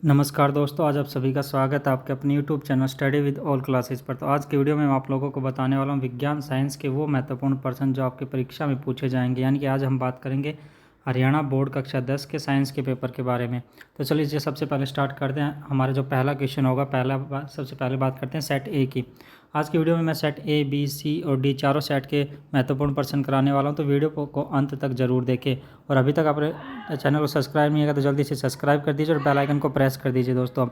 नमस्कार दोस्तों, आज आप सभी का स्वागत है आपके अपने YouTube channel study with all classes पर। तो आज की वीडियो में मैं आप लोगों को बताने वाला हूं विज्ञान साइंस के वो महत्वपूर्ण प्रश्न जो आपकी परीक्षा में पूछे जाएंगे। यानी कि आज हम बात करेंगे हरियाणा बोर्ड कक्षा 10 के साइंस के पेपर के बारे में। तो चलिए इसे सबसे पहले स्टार्ट करते हैं। हमारा जो पहला क्वेश्चन होगा, सबसे पहले बात करते हैं सेट ए की। आज की वीडियो में मैं सेट ए, बी, सी और डी चारों सेट के महत्वपूर्ण प्रश्न कराने वाला हूं, तो वीडियो को अंत तक जरूर देखें। और अभी तक आपने चैनल को सब्सक्राइब नहीं किया तो जल्दी से सब्सक्राइब कर दीजिए और बेल आइकन को प्रेस कर दीजिए दोस्तों।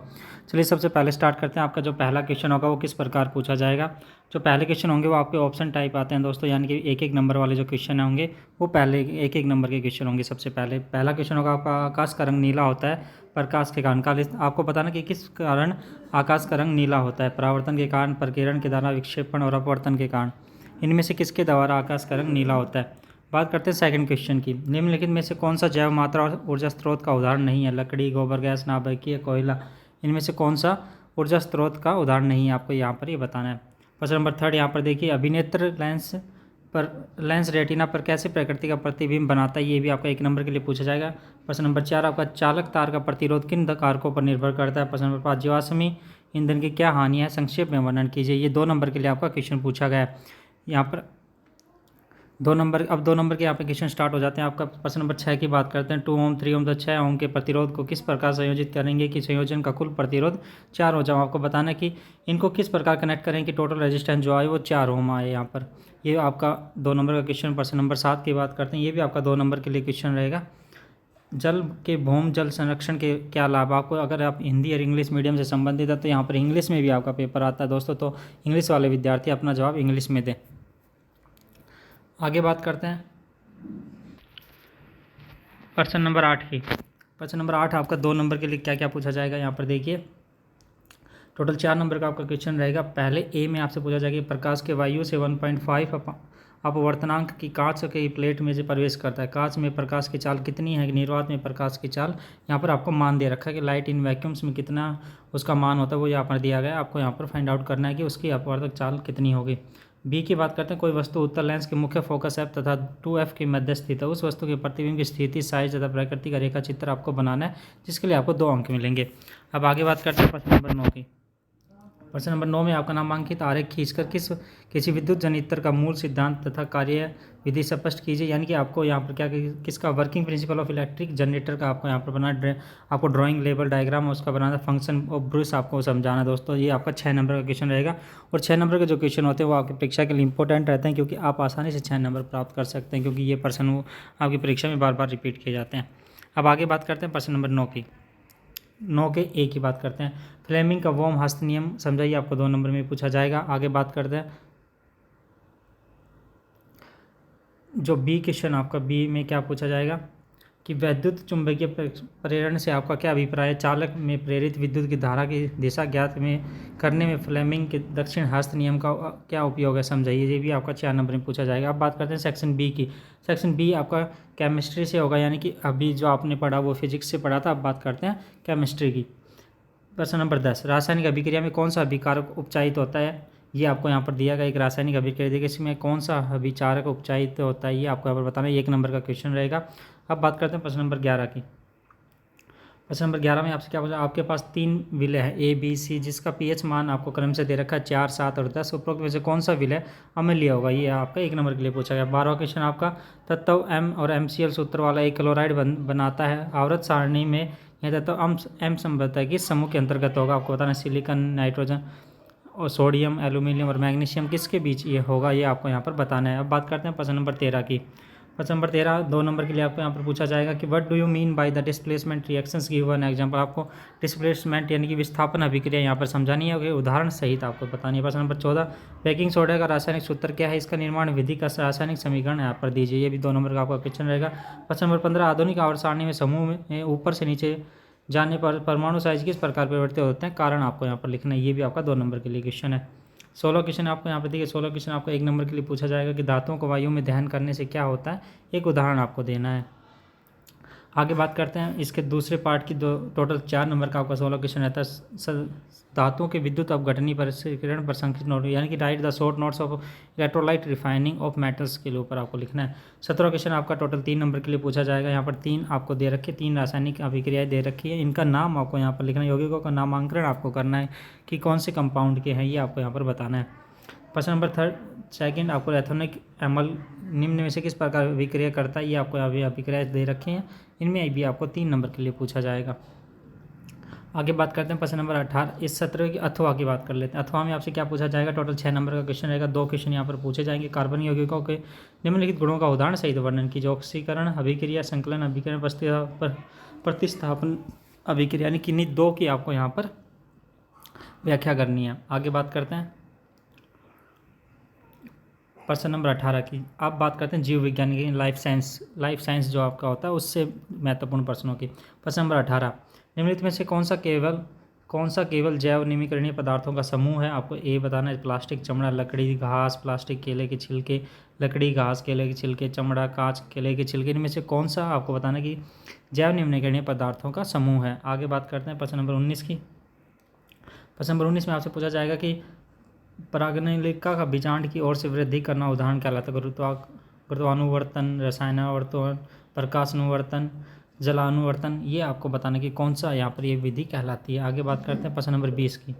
चलिए सबसे पहले स्टार्ट करते हैं। आपका जो पहला क्वेश्चन होगा वो किस प्रकार पूछा जाएगा। जो पहले क्वेश्चन होंगे वो आपके ऑप्शन टाइप आते हैं दोस्तों, यानी कि एक एक नंबर वाले जो क्वेश्चन होंगे वो पहले एक एक नंबर के क्वेश्चन होंगे। सबसे पहले पहला क्वेश्चन होगा आपका, आकाश का रंग नीला होता है प्रकाश के कारण। आपको बताना कि किस कारण आकाश का रंग नीला होता है। परावर्तन के कारण, प्रकीर्णन के द्वारा, विक्षेपण और अपवर्तन के कारण। इनमें से किसके द्वारा आकाश का रंग नीला होता है। बात करते हैं सेकंड क्वेश्चन की। निम्नलिखित में से कौन सा जैव मात्रा और ऊर्जा स्रोत का उदाहरण नहीं है। लकड़ी, गोबर गैस, नाभिकीय कोयला। इनमें से कौन सा ऊर्जा स्रोत का उदाहरण नहीं है, आपको यहाँ पर ये बताना है। प्रश्न नंबर 3 यहाँ पर देखिए, अभिनेत्र लेंस रेटिना पर कैसे प्रकृति का प्रतिबिंब बनाता है। ये भी आपका एक नंबर के लिए पूछा जाएगा। प्रश्न नंबर 4 आपका, चालक तार का प्रतिरोध किन कारकों पर निर्भर करता है। प्रश्न नंबर 5, जीवाश्मी ईंधन की क्या हानि है, संक्षेप में वर्णन कीजिए। ये 2 नंबर के लिए आपका क्वेश्चन पूछा गया है। यहाँ पर 2 नंबर के यहाँ पे क्वेश्चन स्टार्ट हो जाते हैं। आपका प्रश्न नंबर 6 की बात करते हैं। 2 ओम 3 ओम तो 6 ओम के प्रतिरोध को किस प्रकार संयोजित करेंगे कि संयोजन का कुल प्रतिरोध 4 हो जाए। आपको बताना है कि इनको किस प्रकार कनेक्ट करें कि टोटल रेजिस्टेंस जो आए वो 4 ओम आए। यहाँ पर ये आपका 2 नंबर का क्वेश्चन। प्रश्न नंबर 7 की बात करते हैं। ये भी आपका 2 नंबर के लिए क्वेश्चन रहेगा। जल के भौम जल संरक्षण के क्या लाभ। आपको अगर आप हिंदी और इंग्लिश मीडियम से संबंधित है तो यहाँ पर इंग्लिश में भी आपका पेपर आता है दोस्तों, तो इंग्लिश वाले विद्यार्थी अपना जवाब इंग्लिश में दें। आगे बात करते हैं प्रश्न नंबर 8 की। प्रश्न नंबर 8 आपका 2 नंबर के लिए क्या क्या पूछा जाएगा। यहाँ पर देखिए टोटल 4 नंबर का आपका क्वेश्चन रहेगा। पहले ए में आपसे पूछा जाएगा प्रकाश के वायु से 1.5 अपवर्तनांक की कांच की प्लेट में से प्रवेश करता है। कांच में प्रकाश की चाल कितनी है, निर्वात में प्रकाश की चाल। यहाँ पर आपको मान दे रखा है कि लाइट इन वैक्यूम्स में कितना उसका मान होता है, वो यहाँ पर दिया गया है। आपको यहाँ पर फाइंड आउट करना है कि उसकी अपवर्तक चाल कितनी होगी। बी की बात करते हैं। कोई वस्तु उत्तल लेंस के मुख्य फोकस एफ तथा 2F के मध्य स्थित है। उस वस्तु के प्रतिबिंब की स्थिति, साइज तथा प्रकृति का रेखा चित्र आपको बनाना है, जिसके लिए आपको 2 अंक मिलेंगे। अब आगे बात करते हैं प्रश्न नंबर 9 की। प्रश्न नंबर 9 में आपका नामांकित आरेख खींचकर किसी विद्युत जनित्र का मूल सिद्धांत तथा कार्य विधि स्पष्ट कीजिए। यानी कि आपको यहाँ पर क्या किसका working principle of electric generator का आपको यहाँ पर बनाना, आपको ड्राइंग लेवल डायग्राम उसका बनाना, फंक्शन ऑफ ब्रूस आपको समझाना दोस्तों। ये आपका 6 नंबर का क्वेश्चन रहेगा। और 6 नंबर के जो क्वेश्चन होते हैं वो आपकी परीक्षा के लिए इंपॉर्टेंट रहते हैं, क्योंकि आप आसानी से 6 नंबर प्राप्त कर सकते हैं, क्योंकि ये प्रश्न वो आपकी परीक्षा में बार बार रिपीट किए जाते हैं। अब आगे बात करते हैं प्रश्न नंबर 9 की। 9 के ए की बात करते हैं। फ्लेमिंग का वोम हस्त नियम समझाइए, आपको 2 नंबर में पूछा जाएगा। आगे बात करते हैं जो बी क्वेश्चन, आपका बी में क्या पूछा जाएगा कि वैद्युत चुंबकीय प्रेरण से आपका क्या अभिप्राय है। चालक में प्रेरित विद्युत की धारा की दिशा ज्ञात में करने में फ्लेमिंग के दक्षिण हस्त नियम का क्या उपयोग है, समझाइए। ये भी आपका 4 नंबर में पूछा जाएगा। अब बात करते हैं सेक्शन बी की। सेक्शन बी आपका केमिस्ट्री से होगा, यानी कि अभी जो आपने पढ़ा वो फिजिक्स से पढ़ा था। अब बात करते हैं केमिस्ट्री की। प्रश्न नंबर 10, रासायनिक अभिक्रिया में कौन सा अभिकारक उपचायित होता है। ये आपको यहाँ पर दिया गया एक रासायनिक अभिक्रिया देखिए, इसमें कौन सा अभिचारक उपचायित होता है, ये आपको यहाँ पर बताना है। 1 नंबर का क्वेश्चन रहेगा। अब बात करते हैं प्रश्न नंबर 11 की। प्रश्न नंबर 11 में आपसे क्या पूछा, आपके पास 3 विलय है ए, बी, सी, जिसका पीएच मान आपको क्रम से दे रखा है 4, 7 और 10। उपरोक्त में से कौन सा विलय अम्लीय होगा। ये आपका 1 नंबर के लिए पूछा गया। 12वां क्वेश्चन आपका, तत्व एम और MCl सूत्र वाला एक क्लोराइड बनाता है। आवर्त सारणी में यह तत्व एम संबद्ध है किस समूह के अंतर्गत होगा। आपको बताना सिलिकॉन, नाइट्रोजन और सोडियम, एल्यूमिनियम और मैग्नीशियम किसके बीच ये होगा, ये आपको यहाँ पर बताना है। अब बात करते हैं प्रश्न नंबर 13 की। प्रश्न नंबर 13 2 नंबर के लिए आपको यहाँ पर पूछा जाएगा कि what do you mean by the displacement reactions, give an example. आपको डिस्प्लेसमेंट यानी कि विस्थापन अभिक्रिया यहाँ पर समझानी है, उदाहरण सहित आपको बतानी है। प्रश्न नंबर 14, बेकिंग सोडा का रासायनिक सूत्र क्या है, इसका निर्माण विधि का रासायनिक समीकरण यहाँ पर दीजिए। ये भी 2 नंबर का आपका क्वेश्चन रहेगा। प्रश्न नंबर 15, आधुनिक आवर्त सारणी में समूह में ऊपर से नीचे जाने पर परमाणु साइज किस प्रकार परिवर्तित होते हैं, कारण आपको यहाँ पर लिखना है। ये भी आपका 2 नंबर के लिए क्वेश्चन है। 16 क्वेश्चन आपको यहाँ पर देखिए, 16 क्वेश्चन आपको 1 नंबर के लिए पूछा जाएगा कि धातुओं को वायु में दहन करने से क्या होता है, एक उदाहरण आपको देना है। आगे बात करते हैं इसके दूसरे पार्ट की। दो टोटल 4 नंबर का आपका 16 क्वेश्चन रहता है। धातुओं के विद्युत अपघटनी प्रसंस्करण पर संक्षिप्त नोट, यानी कि right the short notes of electrolyte refining of metals के ऊपर आपको लिखना है। 17 क्वेश्चन आपका टोटल 3 नंबर के लिए पूछा जाएगा। यहाँ पर 3 आपको दे रखी है, 3 रासायनिक अभिक्रियाएं दे रखी है। इनका नाम आपको यहाँ पर लिखना है, यौगिकों का नामांकन आपको करना है कि कौन से कंपाउंड के हैं, ये आपको यहाँ पर बताना है। प्रश्न नंबर सेकंड आपको एथेनोइक एमल निम्न में से किस प्रकार अभिक्रिया करता है, ये आपको अभी अभिक्रिया दे रखे हैं। इनमें भी आपको 3 नंबर के लिए पूछा जाएगा। आगे बात करते हैं प्रश्न नंबर 18। इस सत्र की अथवा की बात कर लेते हैं। अथवा में आपसे क्या पूछा जाएगा, टोटल 6 नंबर का क्वेश्चन रहेगा। 2 क्वेश्चन यहाँ पर पूछे जाएंगे। कार्बन यौगिकों के निम्नलिखित गुणों का उदाहरण सहित वर्णन कीजिए। ऑक्सीकरण अभिक्रिया, संकलन अभिक्रिया, प्रतिस्थापन अभिक्रिया, यानी किन्हीं 2 की आपको यहाँ पर व्याख्या करनी है। आगे बात करते हैं प्रश्न नंबर 18 की। आप बात करते हैं जीव विज्ञान की, लाइफ साइंस जो आपका होता है उससे महत्वपूर्ण प्रश्नों की। प्रश्न नंबर 18, निम्नलिखित में से कौन सा केवल जैव निमीकरणीय पदार्थों का समूह है। आपको ए बताना है। प्लास्टिक, चमड़ा, लकड़ी, घास, प्लास्टिक, केले के छिलके, लकड़ी, घास, केले के छिलके, चमड़ा, कांच, केले के छिलके, इनमें से कौन सा आपको बताना कि जैव निम्नीकरणीय पदार्थों का समूह है। आगे बात करते हैं प्रश्न नंबर 19 की। प्रश्न नंबर 19 में आपसे पूछा जाएगा कि परागनलिका का बीजांड की ओर से वृद्धि करना उदाहरण कहलाता है। गुरुत्वानुवर्तन, रसायनानुवर्तन, प्रकाशानुवर्तन, जलानुवर्तन, ये आपको बताना कि कौन सा यहाँ पर ये विधि कहलाती है। आगे बात करते हैं प्रश्न नंबर 20 की।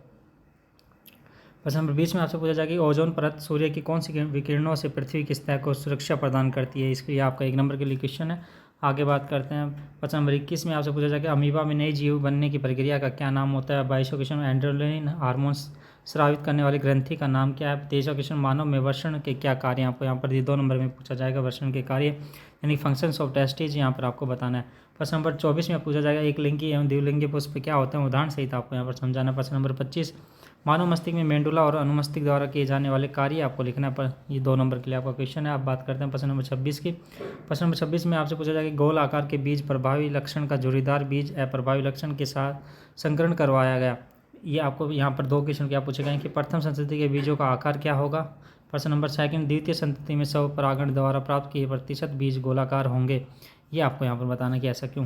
प्रश्न नंबर 20 में आपसे पूछा जाएगा कि ओजोन परत सूर्य की कौन सी विकिरणों से पृथ्वी की सतह को सुरक्षा प्रदान करती है। इसके लिए आपका 1 नंबर के लिए क्वेश्चन है। आगे बात करते हैं प्रश्न नंबर 21 में आपसे पूछा जाएगा अमीबा में नई जीव बनने की प्रक्रिया का क्या नाम होता है। 22वां क्वेश्चन एंड्रोलिन हार्मोन्स स्रावित करने वाली ग्रंथि का नाम क्या है। 23वां क्वेश्चन मानव में वर्षण के क्या कार्य, आपको यहाँ पर 2 नंबर में पूछा जाएगा वर्षण के कार्य, यानी फंक्शंस ऑफ टेस्टिज यहाँ पर आपको बताना है। प्रश्न नंबर 24 में पूछा जाएगा एक लिंगी एवं द्विलिंगी पुष्प क्या होते हैं, उदाहरण सहित आपको यहाँ पर समझाना। प्रश्न नंबर 25, मानव मस्तिष्क में मेंडुला और अनुमस्तिष्क द्वारा किए जाने वाले कार्य आपको लिखना है। ये 2 नंबर के लिए आपका क्वेश्चन है। आप बात करते हैं प्रश्न नंबर 26 की। प्रश्न नंबर 26 में आपसे पूछा जाएगा गोल आकार के बीज प्रभावी लक्षण का झुर्रीदार बीज अप्रभावी लक्षण के साथ संकरण करवाया गया। ये आपको यहाँ पर 2 क्वेश्चन क्या पूछे गए कि प्रथम संतति के बीजों का आकार क्या होगा। प्रश्न नंबर 2 द्वितीय संतति में स्वपरागण द्वारा प्राप्त किए प्रतिशत बीज गोलाकार होंगे। ये आपको यहाँ पर बताना कि ऐसा क्यों।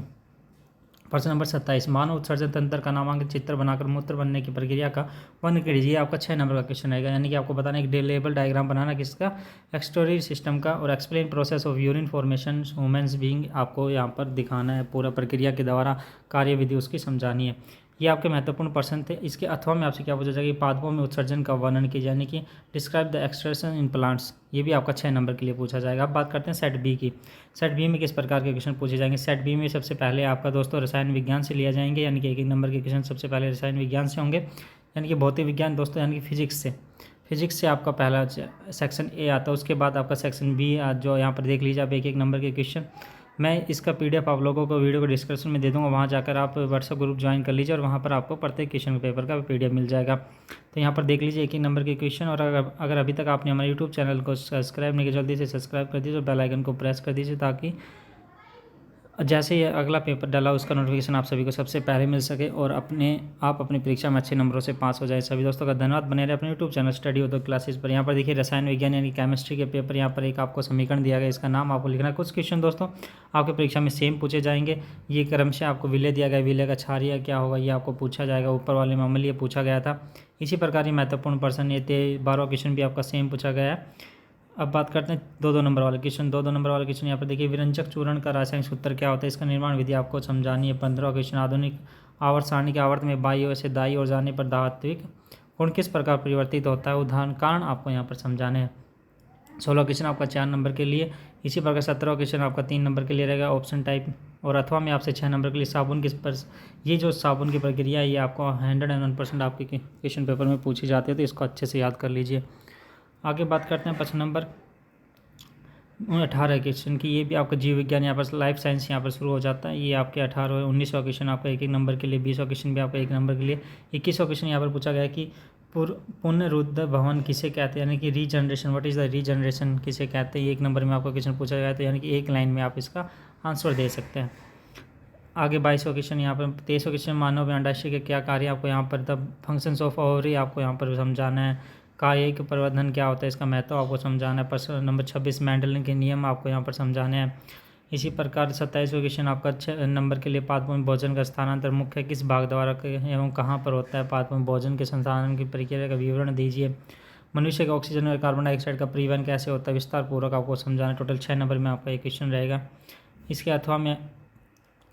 प्रश्न नंबर 27, मानव उत्सर्जन तंत्र का नामांकित चित्र बनाकर मूत्र बनने की प्रक्रिया का वर्णन कीजिए। आपका 6 नंबर का क्वेश्चन रहेगा, यानी कि आपको बताना एक लेबल डायग्राम बनाना किसका, एक्सटोरी सिस्टम का, और explain process of urine formation humans being, आपको यहाँ पर दिखाना है पूरा प्रक्रिया के द्वारा कार्य विधि उसकी समझानी है। ये आपके महत्वपूर्ण प्रश्न थे। इसके अथवा में आपसे क्या पूछा जाएगा, पादपों में उत्सर्जन का वर्णन कीजिए, यानी कि describe the extraction in plants, ये भी आपका 6 नंबर के लिए पूछा जाएगा। अब बात करते हैं सेट बी की। सेट बी में किस प्रकार के क्वेश्चन पूछे जाएंगे। सेट बी में सबसे पहले आपका दोस्तों रसायन विज्ञान से लिया जाएंगे, यानी कि 1 नंबर के क्वेश्चन सबसे पहले रसायन विज्ञान से होंगे, यानी कि भौतिक विज्ञान दोस्तों, यानी कि फिजिक्स से आपका पहला सेक्शन ए आता है। उसके बाद आपका सेक्शन बी जो यहाँ पर देख लीजिए आप 1 नंबर के क्वेश्चन। मैं इसका PDF आप लोगों को वीडियो को डिस्क्रिप्शन में दे दूंगा, वहाँ जाकर आप व्हाट्सएप ग्रुप ज्वाइन कर लीजिए और वहाँ पर आपको प्रत्येक क्वेश्चन पेपर का PDF मिल जाएगा। तो यहाँ पर देख लीजिए 1 नंबर के क्वेश्चन। और अगर अभी तक आपने हमारे यूट्यूब चैनल को सब्सक्राइब नहीं किया, जल्दी से सब्सक्राइब कर दीजिए और बेल आइकन को प्रेस कर दीजिए, ताकि जैसे ही अगला पेपर डाला उसका नोटिफिकेशन आप सभी को सबसे पहले मिल सके और आप अपनी परीक्षा में अच्छे नंबरों से पास हो जाए। सभी दोस्तों का धन्यवाद। बने रहे अपने YouTube channel study with classes पर। यहाँ पर देखिए रसायन विज्ञान यानी केमिस्ट्री के पेपर, यहाँ पर एक आपको समीकरण दिया गया, इसका नाम आपको लिखना है। कुछ क्वेश्चन दोस्तों आपके परीक्षा में सेम पूछे जाएंगे। ये क्रमशः आपको विलय दिया गया, विलय का क्षारीय क्या होगा ये आपको पूछा जाएगा। ऊपर वाले में अम्लीय पूछा गया था। इसी प्रकार ये महत्वपूर्ण प्रश्न ये थे। 12वां क्वेश्चन भी आपका सेम पूछा गया है। अब बात करते हैं 2 नंबर वाले क्वेश्चन। 2 नंबर वाले क्वेश्चन यहाँ पर देखिए विरंजक चूर्ण का रासायनिक सूत्र क्या होता है, इसका निर्माण विधि आपको समझानी है। 15वां क्वेश्चन आधुनिक आवर्त सारणी के आवर्त में बाई ओर से दाई ओर जाने पर धात्विक गुण किस प्रकार परिवर्तित होता है, उदाहरण कारण आपको यहाँ पर समझाने हैं। 16वां क्वेश्चन आपका 4 नंबर के लिए। इसी प्रकार 17वां क्वेश्चन आपका 3 नंबर के लिए रहेगा ऑप्शन टाइप। और अथवा में आपसे 6 नंबर के लिए साबुन किस पर, ये जो साबुन की प्रक्रिया है ये आपको 101% आपके क्वेश्चन पेपर में पूछी जाती है, तो इसको अच्छे से याद कर लीजिए। आगे बात करते हैं प्रश्न नंबर 18 क्वेश्चन की। ये भी आपका जीव विज्ञान यहाँ पर लाइफ साइंस यहाँ पर शुरू हो जाता है। ये आपके 18 19वां क्वेश्चन आपका 1 नंबर के लिए। 20वां क्वेश्चन भी आपका 1 नंबर के लिए। 21वां क्वेश्चन यहाँ पर पूछा गया कि पुनरुद्ध भवन किसे कहते हैं, यानी कि regeneration, what is the regeneration किसे कहते हैं, ये 1 नंबर में आपका क्वेश्चन पूछा गया। तो यानी कि 1 लाइन में आप इसका आंसर दे सकते हैं। आगे 22वां क्वेश्चन यहाँ पर। 23वां क्वेश्चन मानव में अंडाशय के क्या कार्य, आपको यहाँ पर द फंक्शंस ऑफ ओवरी आपको यहाँ पर समझाना है। कायिक प्रवर्धन क्या होता है, इसका महत्व आपको समझाना है। प्रश्न नंबर 26 मेंडलियन के नियम आपको यहाँ पर समझाने हैं। इसी प्रकार 27वां क्वेश्चन आपका 6 नंबर के लिए पादपों भोजन का स्थानांतरण मुख्य किस भाग द्वारा एवं कहाँ पर होता है। पादपों भोजन के संसाधन की प्रक्रिया का विवरण दीजिए। मनुष्य का ऑक्सीजन और कार्बन डाइऑक्साइड का परिवहन कैसे होता है, विस्तार पूर्वक आपको समझाना। टोटल 6 नंबर में आपका एक क्वेश्चन रहेगा। इसके अथवा में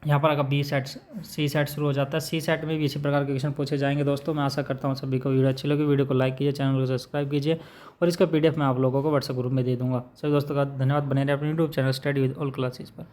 यहाँ पर अगर बी सेट सी सेट शुरू हो जाता है। सी सेट में भी इसी प्रकार के क्वेश्चन पूछे जाएंगे। दोस्तों मैं आशा करता हूँ सभी को वीडियो अच्छी लगी। वीडियो को लाइक कीजिए, चैनल को सब्सक्राइब कीजिए और इसका PDF मैं आप लोगों को व्हाट्सएप ग्रुप में दे दूँगा। सभी दोस्तों का धन्यवाद। बने रहे अपने YouTube channel study with all classes पर।